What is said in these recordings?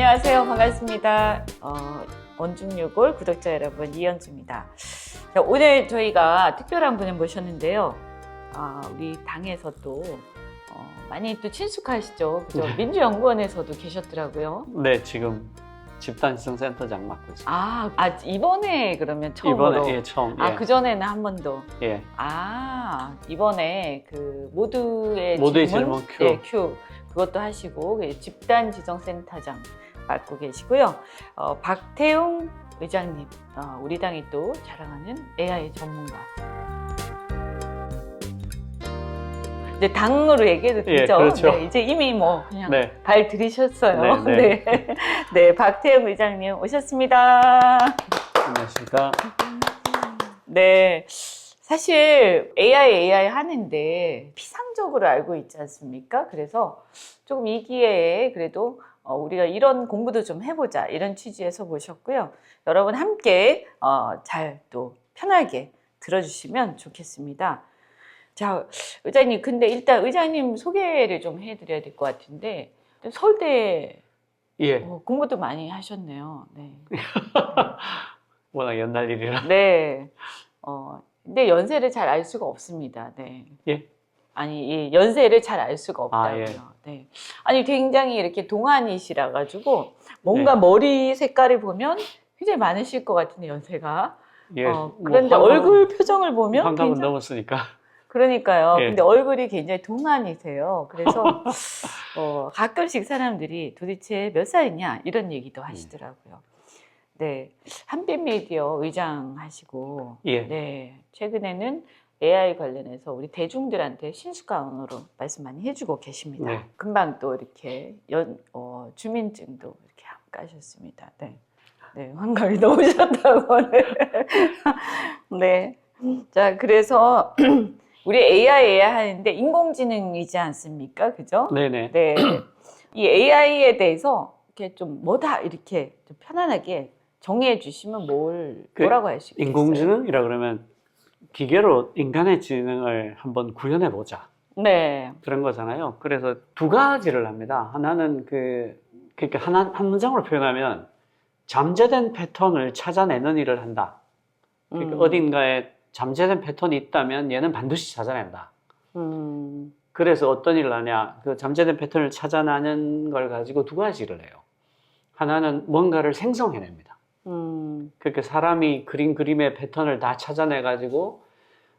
안녕하세요. 반갑습니다. 원중유골 구독자 여러분, 이현주입니다. 자, 오늘 저희가 특별한 분을 모셨는데요. 우리 당에서 또 많이 또 친숙하시죠? 그죠? 네. 민주연구원에서도 계셨더라고요. 네, 지금 집단지성센터장 맡고 있습니다. 이번에 그러면 처음으로? 이번에 예, 처음. 예. 그전에는 한 번도? 예. 이번에 그 모두의 질문 Q. 네, Q. 그것도 하시고, 집단지성센터장 맡고 계시고요. 박태웅 의장님, 우리 당이 또 자랑하는 AI 전문가. 이제 당으로 얘기해도 되죠? 예, 그렇죠. 네, 이제 이미 뭐 그냥 네. 발 들이셨어요. 네, 네. 네. 네, 박태웅 의장님 오셨습니다. 안녕하십니까. 네. 사실 AI 하는데 피상적으로 알고 있지 않습니까? 그래서 조금 이 기회에 그래도 우리가 이런 공부도 좀 해보자, 이런 취지에서 모셨고요. 여러분 함께 잘 또 편하게 들어주시면 좋겠습니다. 자, 의장님, 근데 일단 의장님 소개를 좀 해드려야 될 것 같은데, 서울대 예. 공부도 많이 하셨네요. 네. 워낙 옛날 일이라. 네. 근데 연세를 잘 알 수가 없습니다. 네. 예? 아니, 이 연세를 잘 알 수가 없다고요. 예. 네. 아니, 굉장히 이렇게 동안이시라 가지고 뭔가 네. 머리 색깔을 보면 굉장히 많으실 것 같은데, 연세가. 예. 그런데 얼굴 표정을 보면 환갑은 굉장히... 넘었으니까. 그러니까요. 예. 근데 얼굴이 굉장히 동안이세요. 그래서 가끔씩 사람들이 도대체 몇 살이냐 이런 얘기도 하시더라고요. 네, 한빛미디어 의장 하시고, 예. 네, 최근에는 AI 관련해서 우리 대중들한테 신수강으로 말씀 많이 해주고 계십니다. 네. 금방 또 이렇게 주민증도 이렇게 까셨습니다. 네, 네, 환갑이 넘으셨다고. 네. 네, 자, 그래서 우리 AI 하는데 인공지능이지 않습니까? 그죠? 네네. 네, 이 AI에 대해서 이렇게 좀 뭐다 이렇게 좀 편안하게 정의해 주시면 뭐라고 할 수 있겠어요? 인공지능이라 그러면 기계로 인간의 지능을 한번 구현해 보자. 네. 그런 거잖아요. 그래서 두 가지를 합니다. 하나는 그러니까 한 문장으로 표현하면 잠재된 패턴을 찾아내는 일을 한다. 그러니까 어딘가에 잠재된 패턴이 있다면 얘는 반드시 찾아낸다. 그래서 어떤 일을 하냐? 그 잠재된 패턴을 찾아내는 걸 가지고 두 가지를 해요. 하나는 뭔가를 생성해냅니다. 그러니까 사람이 그린 그림의 패턴을 다 찾아내가지고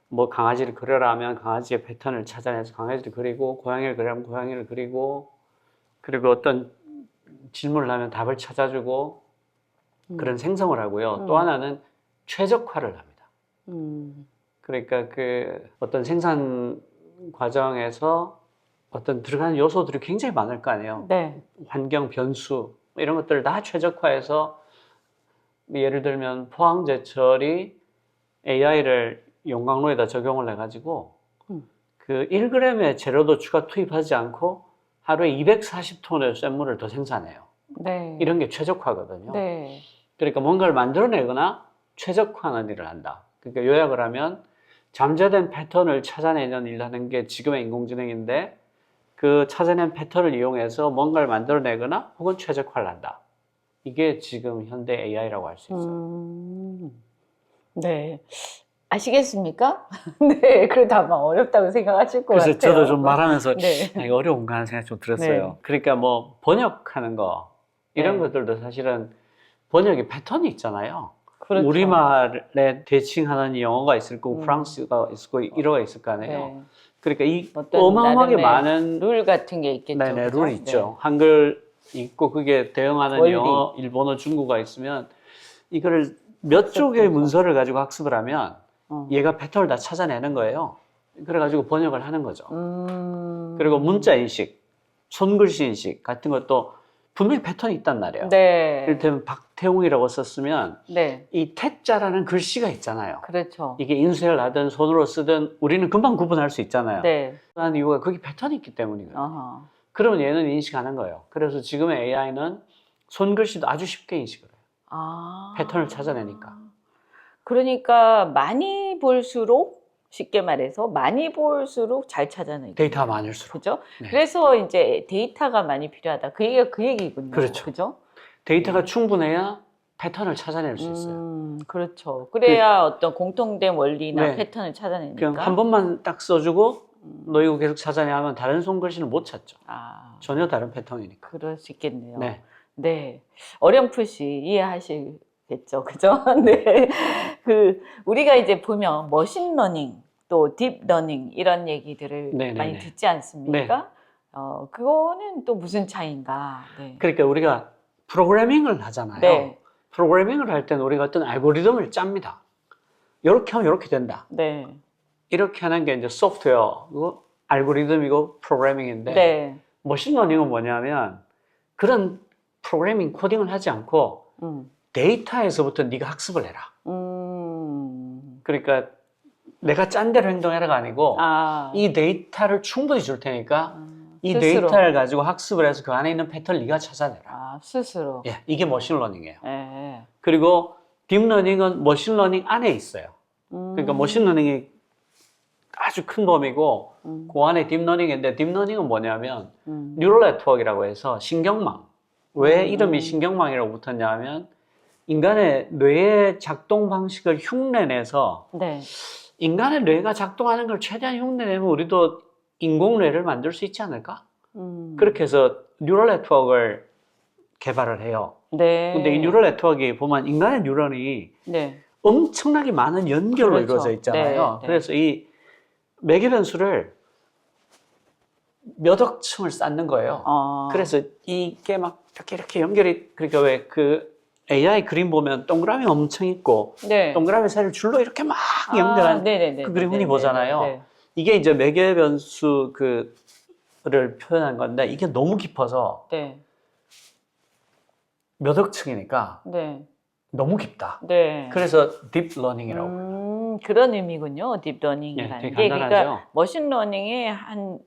뭐 강아지를 그려라 하면 강아지의 패턴을 찾아내서 강아지를 그리고 고양이를 그리라면 고양이를 그리고 그리고 어떤 질문을 하면 답을 찾아주고 그런 생성을 하고요. 또 하나는 최적화를 합니다. 그러니까 그 어떤 생산 과정에서 어떤 들어가는 요소들이 굉장히 많을 거 아니에요. 네. 환경 변수 이런 것들을 다 최적화해서 예를 들면 포항제철이 AI를 용광로에다 적용을 해가지고 그 1g의 재료도 추가 투입하지 않고 하루에 240톤의 쇳물을 더 생산해요. 네. 이런 게 최적화거든요. 네. 그러니까 뭔가를 만들어내거나 최적화하는 일을 한다. 그러니까 요약을 하면 잠재된 패턴을 찾아내는 일을 하는 게 지금의 인공지능인데 그 찾아낸 패턴을 이용해서 뭔가를 만들어내거나 혹은 최적화를 한다. 이게 지금 현대 AI라고 할 수 있어요. 네. 아시겠습니까? 네. 그래도 아마 어렵다고 생각하실 것 같아요. 그래서 저도 좀 말하면서 네. 이거 어려운가 하는 생각이 좀 들었어요. 네. 그러니까 뭐 번역하는 거 이런 네. 것들도 사실은 번역의 패턴이 있잖아요. 그렇죠. 우리말에 대칭하는 영어가 있을 거고 프랑스가 있을 거고 일어가 있을 거 아니에요. 네. 그러니까 이 어마어마하게 많은 룰 같은 게 있겠죠. 네네, 그죠? 룰이 있죠. 네. 한글 있고 그게 대응하는 원리. 영어, 일본어, 중국어가 있으면 이거를 몇 쪽의 문서를 가지고 학습을 하면 얘가 패턴을 다 찾아내는 거예요. 그래가지고 번역을 하는 거죠. 그리고 문자 인식, 손글씨 인식 같은 것도 분명히 패턴이 있단 말이에요. 네. 이를테면 박태웅이라고 썼으면 네. 이 태자라는 글씨가 있잖아요. 그렇죠. 이게 인쇄를 하든 손으로 쓰든 우리는 금방 구분할 수 있잖아요. 네. 그런 이유가 거기 패턴이 있기 때문이거든요. 어허. 그러면 얘는 인식하는 거예요. 그래서 지금의 AI는 손글씨도 아주 쉽게 인식을 해요. 패턴을 찾아내니까. 그러니까 많이 볼수록 쉽게 말해서 많이 볼수록 잘 찾아내죠. 데이터가 많을수록. 그죠? 네. 그래서 이제 데이터가 많이 필요하다. 그 얘기가 그 얘기군요. 그렇죠. 그죠? 데이터가 충분해야 패턴을 찾아낼 수 있어요. 그렇죠. 그래야 어떤 공통된 원리나 네. 패턴을 찾아내니까. 그냥 한 번만 딱 써주고 너 이거 계속 찾아내 하면 다른 손글씨는 못 찾죠. 아, 전혀 다른 패턴이니까. 그럴 수 있겠네요. 네. 네. 어렴풋이 이해하시겠죠. 그죠? 네. 우리가 이제 보면 머신러닝 또 딥러닝 이런 얘기들을 네네네. 많이 듣지 않습니까? 그거는 또 무슨 차이인가? 네. 그러니까 우리가 프로그래밍을 하잖아요. 네. 프로그래밍을 할 때는 우리가 어떤 알고리즘을 짭니다. 이렇게 하면 이렇게 된다. 네. 이렇게 하는 게 이제 소프트웨어고 알고리즘이고 프로그래밍인데 네. 머신러닝은 뭐냐면 그런 프로그래밍 코딩을 하지 않고 데이터에서부터 네가 학습을 해라. 그러니까 내가 짠 대로 행동해라가 아니고 이 데이터를 충분히 줄 테니까 이 스스로. 데이터를 가지고 학습을 해서 그 안에 있는 패턴을 네가 찾아내라. 스스로. 예, 이게 머신러닝이에요. 네. 그리고 딥러닝은 머신러닝 안에 있어요. 그러니까 머신러닝이 아주 큰 범위고 그 안에 딥러닝인데 딥러닝은 뭐냐면 뉴럴 네트워크라고 해서 신경망. 왜 이름이 신경망이라고 붙었냐 하면 인간의 뇌의 작동 방식을 흉내내서 네. 인간의 뇌가 작동하는 걸 최대한 흉내내면 우리도 인공뇌를 만들 수 있지 않을까? 그렇게 해서 뉴럴 네트워크를 개발을 해요. 네. 근데 이 뉴럴 네트워크에 보면 인간의 뉴런이 네. 엄청나게 많은 연결로 그렇죠. 이루어져 있잖아요. 네. 그래서 이 매개 변수를 몇 억 층을 쌓는 거예요. 그래서 이게 막 이렇게 연결이, 그러니까 왜 그 AI 그림 보면 동그라미 엄청 있고 네. 동그라미 사이를 줄로 이렇게 막 연결한 네네네. 그 그림 흔히 보잖아요. 네. 이게 이제 매개 변수 그를 표현한 건데 이게 너무 깊어서 네. 몇 억 층이니까 네. 너무 깊다. 네. 그래서 딥러닝이라고. 그런 의미군요. 딥러닝이라는 예, 게. 되게 간단하죠. 그러니까 머신러닝의 한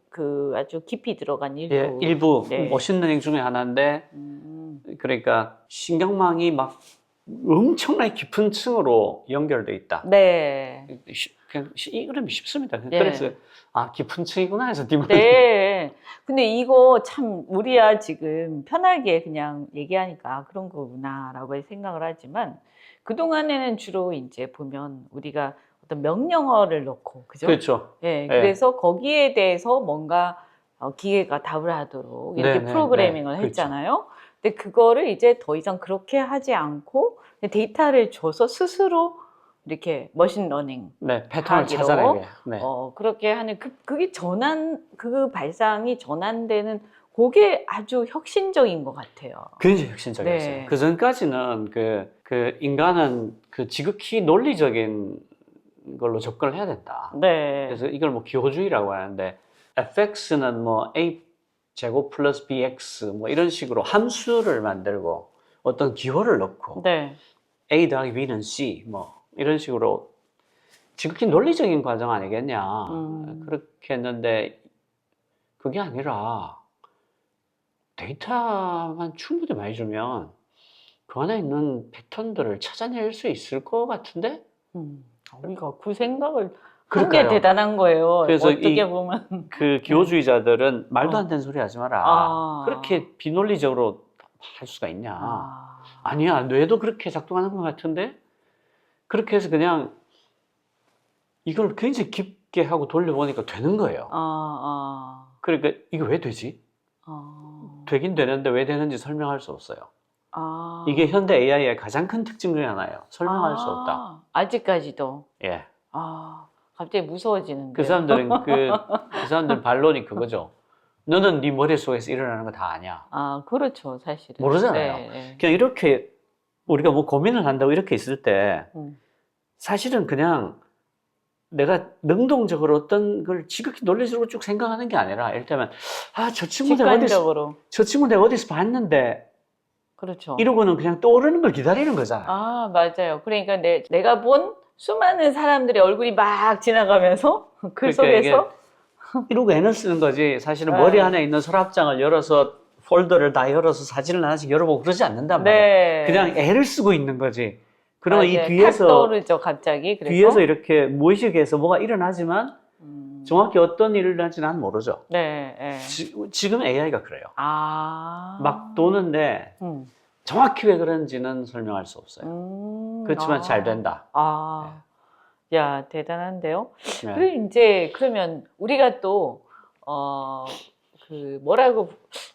아주 깊이 들어간 일부. 예, 일부 네. 머신러닝 중에 하나인데 그러니까 신경망이 막 엄청나게 깊은 층으로 연결돼 있다. 네. 그냥 이 그림이 쉽습니다. 네. 그래서 깊은 층이구나 해서 딥러닝. 네. 근데 이거 참 우리야 지금 편하게 그냥 얘기하니까 그런 거구나라고 생각을 하지만 그동안에는 주로 이제 보면 우리가 어떤 명령어를 넣고 그죠? 그렇죠. 네. 예. 그래서 거기에 대해서 뭔가 기계가 답을 하도록 이렇게 네, 프로그래밍을 네, 그렇죠. 했잖아요. 근데 그거를 이제 더 이상 그렇게 하지 않고 데이터를 줘서 스스로 이렇게 머신러닝 네, 패턴을 하기로, 찾아내게. 네. 그렇게 하는 그게 그 발상이 전환되는 그게 아주 혁신적인 것 같아요. 굉장히 혁신적이었어요. 네. 그 전까지는 그 인간은 그 지극히 논리적인 걸로 접근을 해야 된다. 네. 그래서 이걸 뭐 기호주의라고 하는데 fx는 뭐 a 제곱 플러스 bx 뭐 이런 식으로 함수를 만들고 어떤 기호를 넣고 네. a 더하기 b는 c 뭐 이런 식으로 지극히 논리적인 과정 아니겠냐. 그렇게 했는데 그게 아니라 데이터만 충분히 많이 주면 그 안에 있는 패턴들을 찾아낼 수 있을 것 같은데? 우리가 그 생각을 한 게 그러니까요. 대단한 거예요. 그래서 어떻게 보면. 그 기호주의자들은 말도 안 되는 소리 하지 마라. 그렇게 비논리적으로 할 수가 있냐. 아니야, 뇌도 그렇게 작동하는 것 같은데? 그렇게 해서 그냥 이걸 굉장히 깊게 하고 돌려보니까 되는 거예요. 그러니까 이거 왜 되지? 되긴 되는데 왜 되는지 설명할 수 없어요. 이게 현대 AI의 가장 큰 특징 중에 하나예요. 설명할 수 없다. 아직까지도. 예. 갑자기 무서워지는데. 그 사람들은 반론이 그거죠. 너는 네 머릿속에서 일어나는 거 다 아냐. 그렇죠, 사실은. 모르잖아요. 네. 그냥 이렇게 우리가 뭐 고민을 한다고 이렇게 있을 때 사실은 그냥 내가 능동적으로 어떤 걸 지극히 논리적으로 쭉 생각하는 게 아니라 이를테면 저 친구 직관적으로. 내가 어디서 봤는데 그렇죠. 이러고는 그냥 떠오르는 걸 기다리는 거잖아요. 맞아요. 그러니까 내가 본 수많은 사람들의 얼굴이 막 지나가면서 그 속에서 이러고 애는 쓰는 거지. 사실은 머리 안에 있는 서랍장을 열어서 폴더를 다 열어서 사진을 하나씩 열어보고 그러지 않는단 말이에요. 네. 그냥 애를 쓰고 있는 거지. 그러면 이 탁 뒤에서 떠오르죠, 갑자기. 그래서? 뒤에서 이렇게 무의식에서 뭐가 일어나지만 정확히 어떤 일을 일어날지 난 모르죠. 네. 지금 AI가 그래요. 막 막 도는데 정확히 왜 그런지는 설명할 수 없어요. 그렇지만 잘 된다. 야, 대단한데요? 네. 그리고 이제, 그러면 우리가 또, 뭐라고,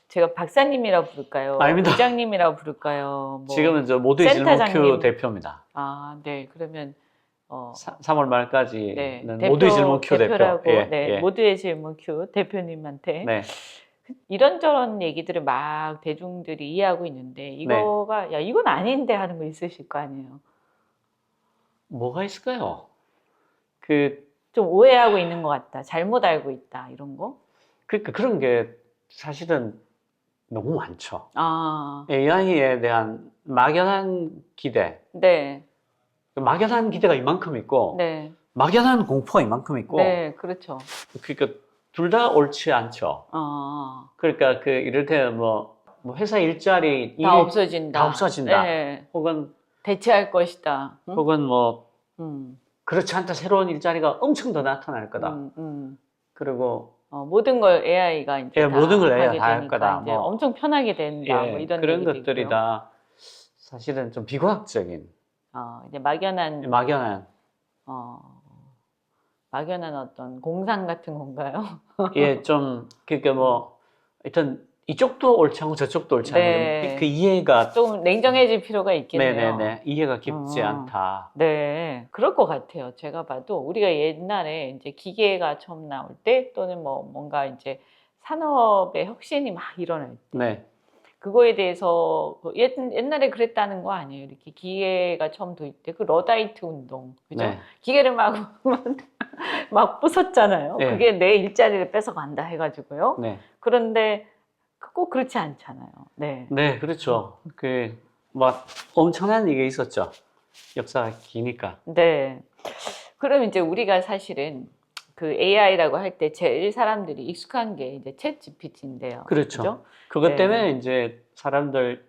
제가 박사님이라고 부를까요? 아닙니다. 부장님이라고 부를까요? 뭐, 지금은 저 모두의 질문 센터장님. 큐 대표입니다. 네. 그러면, 3월 말까지는 네, 모두의 질문 큐 대표. 대표라고, 예, 네, 예. 모두의 질문 큐 대표님한테 네. 이런저런 얘기들을 막 대중들이 이해하고 있는데, 이거가, 야, 이건 아닌데 하는 거 있으실 거 아니에요? 뭐가 있을까요? 좀 오해하고 있는 것 같다. 잘못 알고 있다. 이런 거? 그러니까 그런 게 사실은 너무 많죠. 아, AI에 대한 막연한 기대. 네. 막연한 기대가 이만큼 있고, 네. 막연한 공포가 이만큼 있고, 네, 그렇죠. 그러니까 둘 다 옳지 않죠. 그러니까 이를테면 뭐 회사 일자리 다 없어진다. 다 없어진다. 네. 혹은 대체할 것이다. 응? 혹은 뭐 음, 그렇지 않다. 새로운 일자리가 엄청 더 나타날 거다. 그리고 모든 걸 AI가 이제 예, 다 모든 걸 AI 하게 다 할 되니까 거다. 이제 뭐. 엄청 편하게 된다. 예, 뭐 이런 그런 얘기도 것들이 있고요. 다 사실은 좀 비과학적인 이제 막연한 막연한 어떤 공상 같은 건가요? 예, 좀 그러니까 뭐 하여튼 이쪽도 옳지 않고 저쪽도 옳지 않고 네. 그 이해가 좀 냉정해질 필요가 있겠네요. 네네네 이해가 깊지 않다. 네, 그럴 것 같아요. 제가 봐도 우리가 옛날에 이제 기계가 처음 나올 때 또는 뭐 뭔가 이제 산업의 혁신이 막 일어날 때 네, 그거에 대해서 옛날에 그랬다는 거 아니에요? 이렇게 기계가 처음 도입돼 그 러다이트 운동, 그죠? 네. 기계를 막 부쉈잖아요. 네. 그게 내 일자리를 뺏어간다 해가지고요. 네, 그런데 꼭 그렇지 않잖아요. 네. 네, 그렇죠. 막 엄청난 일이 있었죠. 역사가 기니까. 네. 그럼 이제 우리가 사실은 그 AI라고 할 때 제일 사람들이 익숙한 게 이제 챗 GPT인데요. 그렇죠. 그죠? 그것 네. 때문에 이제 사람들의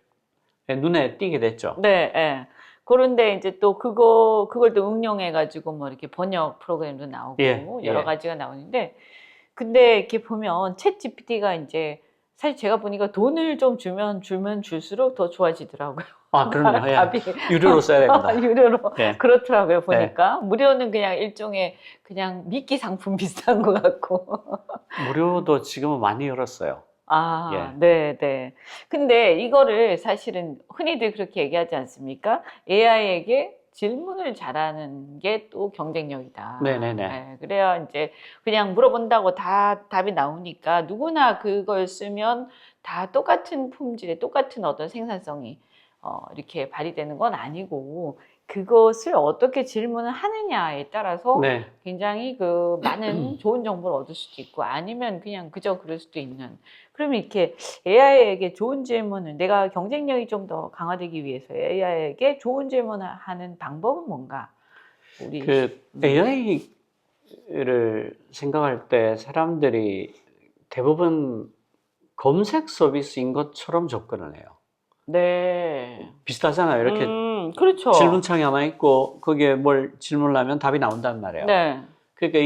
눈에 띄게 됐죠. 네, 예. 그런데 이제 또 그걸 또 응용해가지고 뭐 이렇게 번역 프로그램도 나오고 예, 여러 예. 가지가 나오는데 근데 이렇게 보면 챗 GPT가 이제 사실 제가 보니까 돈을 좀 줄면 줄수록 더 좋아지더라고요. 아, 그럼요. 예. 답이. 유료로 써야 됩니다. 유료로. 예. 그렇더라고요, 보니까. 무료는 그냥 일종의 그냥 미끼 상품 비슷한 것 같고. 무료도 지금은 많이 열었어요. 예. 네, 네. 근데 이거를 사실은 흔히들 그렇게 얘기하지 않습니까? AI에게 질문을 잘하는 게 또 경쟁력이다. 네네네. 네, 그래야 이제 그냥 물어본다고 다 답이 나오니까 누구나 그걸 쓰면 다 똑같은 품질의 똑같은 어떤 생산성이 이렇게 발휘되는 건 아니고 그것을 어떻게 질문을 하느냐에 따라서 네. 굉장히 많은 좋은 정보를 얻을 수도 있고 아니면 그냥 그저 그럴 수도 있는. 그러면 이렇게 AI에게 좋은 질문을 내가 경쟁력이 좀 더 강화되기 위해서 AI에게 좋은 질문을 하는 방법은 뭔가? 우리 AI를 생각할 때 사람들이 대부분 검색 서비스인 것처럼 접근을 해요. 네. 비슷하잖아요. 이렇게 그렇죠. 질문창이 하나 있고 거기에 뭘 질문을 하면 답이 나온단 말이에요. 네. 그러니까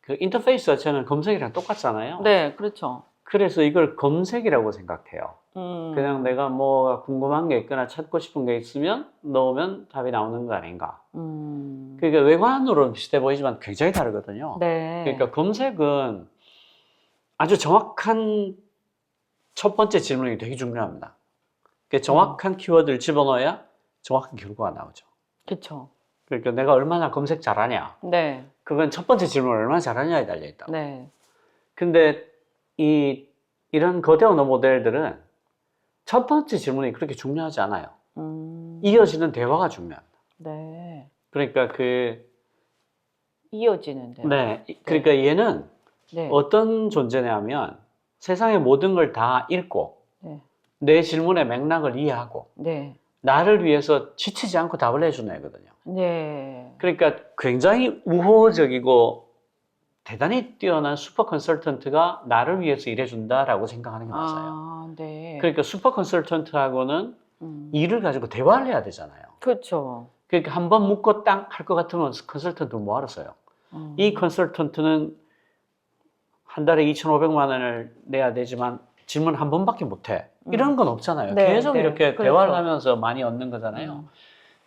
그 인터페이스 자체는 검색이랑 똑같잖아요. 네, 그렇죠. 그래서 이걸 검색이라고 생각해요. 그냥 내가 뭐가 궁금한 게 있거나 찾고 싶은 게 있으면 넣으면 답이 나오는 거 아닌가. 그러니까 외관으로는 비슷해 보이지만 굉장히 다르거든요. 네. 그러니까 검색은 아주 정확한 첫 번째 질문이 되게 중요합니다. 그러니까 정확한 키워드를 집어넣어야 정확한 결과가 나오죠. 그렇죠. 그러니까 내가 얼마나 검색 잘하냐. 네. 그건 첫 번째 질문을 얼마나 잘하냐에 달려있다. 네. 근데 이런 거대 언어 모델들은 첫 번째 질문이 그렇게 중요하지 않아요. 이어지는 대화가 중요합니다. 네. 그러니까 이어지는 대화. 네. 그러니까 얘는 네. 어떤 존재냐면 세상의 모든 걸 다 읽고 네. 내 질문의 맥락을 이해하고 네. 나를 위해서 지치지 않고 답을 해주는 애거든요. 네. 그러니까 굉장히 우호적이고 대단히 뛰어난 슈퍼 컨설턴트가 나를 위해서 일해준다라고 생각하는 게 맞아요. 네. 그러니까 슈퍼 컨설턴트하고는 일을 가지고 대화를 해야 되잖아요. 그렇죠. 그러니까 한번 묻고 딱 할 것 같으면 컨설턴트는 뭐하러 써요? 이 컨설턴트는 한 달에 2,500만 원을 내야 되지만 질문 한 번밖에 못해. 이런 건 없잖아요. 네, 계속 네. 이렇게 그렇죠. 대화를 하면서 많이 얻는 거잖아요.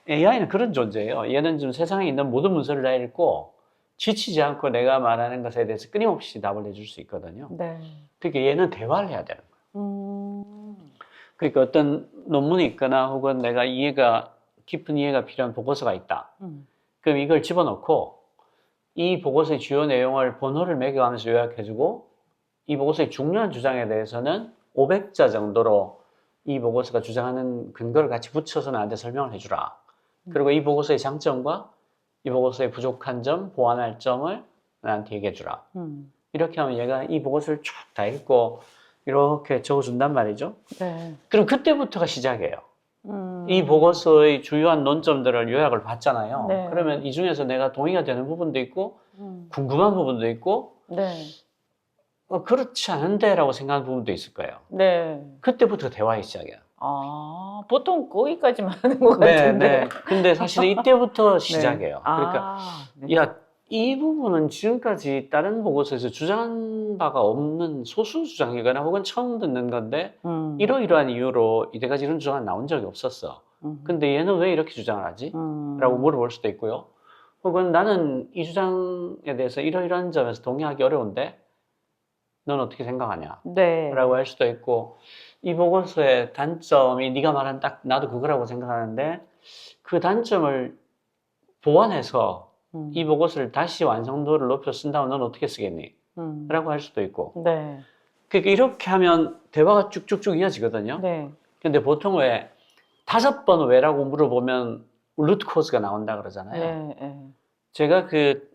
AI는 그런 존재예요. 얘는 좀 세상에 있는 모든 문서를 다 읽고 지치지 않고 내가 말하는 것에 대해서 끊임없이 답을 해줄 수 있거든요. 네. 그러니까 얘는 대화를 해야 되는 거예요. 음. 그러니까 어떤 논문이 있거나 혹은 내가 깊은 이해가 필요한 보고서가 있다. 그럼 이걸 집어넣고 이 보고서의 주요 내용을 번호를 매겨가면서 요약해주고 이 보고서의 중요한 주장에 대해서는 500자 정도로 이 보고서가 주장하는 근거를 같이 붙여서 나한테 설명을 해주라. 그리고 이 보고서의 장점과 이 보고서의 부족한 점, 보완할 점을 나한테 얘기해주라. 이렇게 하면 얘가 이 보고서를 쭉 다 읽고 이렇게 적어준단 말이죠. 네. 그럼 그때부터가 시작이에요. 이 보고서의 주요한 논점들을 요약을 봤잖아요. 네. 그러면 이 중에서 내가 동의가 되는 부분도 있고 궁금한 부분도 있고 네. 그렇지 않은데라고 생각하는 부분도 있을 거예요. 네. 그때부터 대화의 시작이에요. 아, 보통 거기까지만 하는 것 네, 같은데. 네. 근데 사실 이때부터 시작이에요. 네. 그러니까 네. 야, 이 부분은 지금까지 다른 보고서에서 주장한 바가 없는 소수 주장이거나 혹은 처음 듣는 건데 이러이러한 이유로 이때까지 이런 주장은 나온 적이 없었어. 근데 얘는 왜 이렇게 주장을 하지? 라고 물어볼 수도 있고요. 혹은 나는 이 주장에 대해서 이러이러한 점에서 동의하기 어려운데 넌 어떻게 생각하냐? 네. 라고 할 수도 있고 이 보고서의 단점이 네가 말한 딱 나도 그거라고 생각하는데 그 단점을 보완해서 이 보고서를 다시 완성도를 높여 쓴다면 넌 어떻게 쓰겠니? 라고 할 수도 있고. 네. 그러니까 이렇게 하면 대화가 쭉쭉쭉 이어지거든요. 네. 근데 보통 왜 5번 왜라고 물어보면 루트 코즈가 나온다 그러잖아요. 네. 네. 제가 그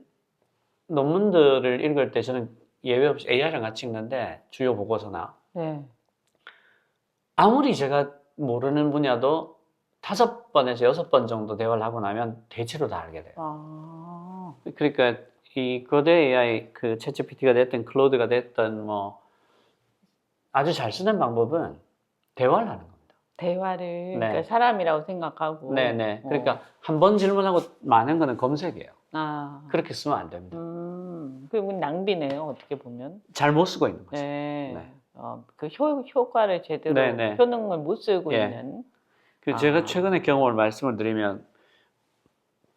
논문들을 읽을 때 저는 예외 없이 AI랑 같이 읽는데 주요 보고서나 네. 아무리 제가 모르는 분야도 5번에서 6번 정도 대화를 하고 나면 대체로 다 알게 돼요. 아. 그러니까 이 거대 AI 그 챗GPT가 됐든 클로드가 됐든 뭐 아주 잘 쓰는 방법은 대화를 하는 겁니다. 대화를 네. 그러니까 사람이라고 생각하고. 네네. 그러니까 한 번 질문하고 많은 거는 검색이에요. 아. 그렇게 쓰면 안 됩니다. 그건 낭비네요. 어떻게 보면. 잘 못 쓰고 있는 거죠. 네. 네. 그 효과를 제대로 네네. 효능을 못 쓰고 예. 있는. 그 제가 최근에 경험을 말씀을 드리면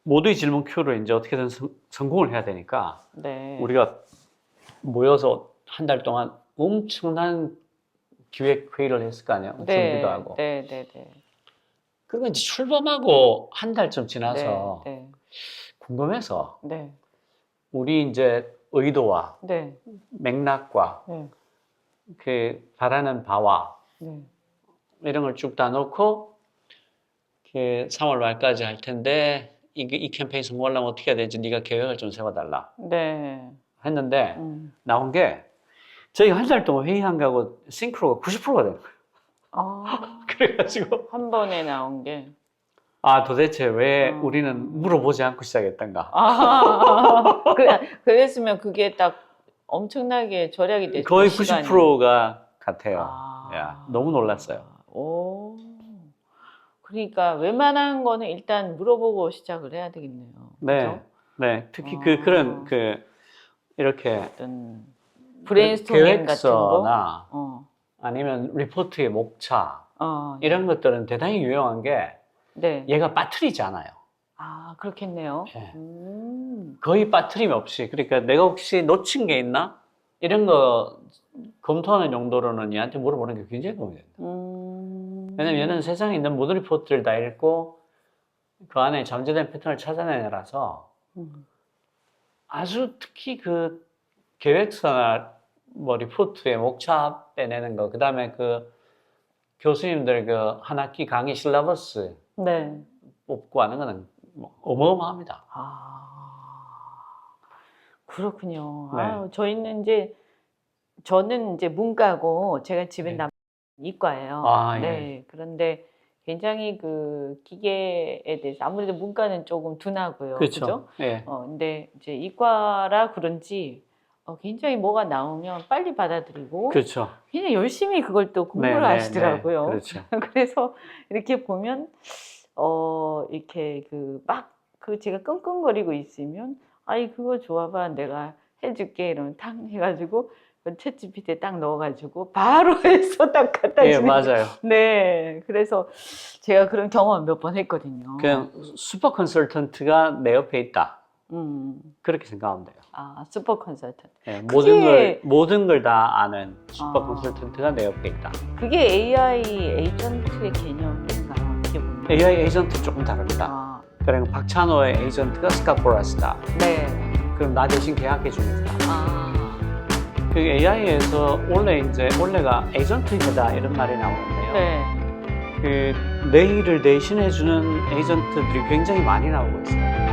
모두의 질문 큐를 이제 어떻게든 성공을 해야 되니까 네. 우리가 모여서 한 달 동안 엄청난 기획 회의를 했을 거 아니에요. 네. 준비도 하고. 네. 네. 네. 그리고 이제 출범하고 한 달쯤 지나서 네. 궁금해서 네. 우리 이제 의도와 네. 맥락과 네. 그 바라는 바와 네. 이런 걸 쭉 다 놓고 그 3월 말까지 할 텐데 이 캠페인 성공하려면 어떻게 해야 되는지 네가 계획을 좀 세워달라 네. 했는데 나온 게 저희가 한 달 동안 회의한 거하고 싱크로가 90%가 되는 거예요. 아. 그래가지고 한 번에 나온 게. 아 도대체 왜 우리는 물어보지 않고 시작했던가. 아. 그랬으면 그게 딱 엄청나게 절약이 됐죠. 거의 시간이. 90%가 같아요. 아. 야, 너무 놀랐어요. 오. 그러니까 웬만한 거는 일단 물어보고 시작을 해야 되겠네요. 네. 그죠? 네. 특히 아. 그런 이렇게 어떤 브레인스토밍 같은 거. 계획서나 아니면 리포트의 목차 이런 것들은 대단히 유용한 게 네. 얘가 빠뜨리지 않아요. 아, 그렇겠네요. 예. 거의 빠뜨림 없이. 그러니까 내가 혹시 놓친 게 있나? 이런 거 검토하는 용도로는 얘한테 물어보는 게 굉장히 도움이 된다. 왜냐면 얘는 세상에 있는 모든 리포트를 다 읽고 그 안에 잠재된 패턴을 찾아내라서 아주 특히 그 계획서나 뭐 리포트의 목차 빼내는 거, 그 다음에 그 교수님들 그 한 학기 강의 실라버스 네. 뽑고 하는 거는 뭐 어마어마합니다. 그렇군요. 네. 아, 저는 이제 문과고 제가 집에 남 이과예요. 아, 예. 네. 그런데 굉장히 그 기계에 대해서 아무래도 문과는 조금 둔하고요. 그렇죠. 그죠? 예. 근데 이제 이과라 그런지 굉장히 뭐가 나오면 빨리 받아들이고 그렇죠. 굉장히 열심히 그걸 또 공부를 네, 네, 하시더라고요. 네. 그렇죠. 그래서 이렇게 보면 이렇게 제가 끙끙거리고 있으면 아이 그거 좋아봐 내가 해줄게 이러면 탕 해가지고 챗 GPT에 딱 넣어가지고 바로 해서 딱 갖다 예, 주는. 맞아요. 네, 그래서 제가 그런 경험 몇 번 했거든요. 그냥 슈퍼 컨설턴트가 내 옆에 있다. 그렇게 생각하면 돼요. 아, 슈퍼 컨설턴트. 예, 그게- 모든 걸 다 아는 슈퍼 아. 컨설턴트가 내 옆에 있다. 그게 AI 에이전트의 개념인가요? 어떻게 보면? AI 에이전트 조금 다릅니다. 아, 그냥 박찬호의 에이전트가 스카포라스다. 네. 그럼 나 대신 계약해 줍니다. 아, 그 AI에서 원래가 에이전트이다 이런 말이 나오는데요. 네. 그 내 일을 대신해 주는 에이전트들이 굉장히 많이 나오고 있어요.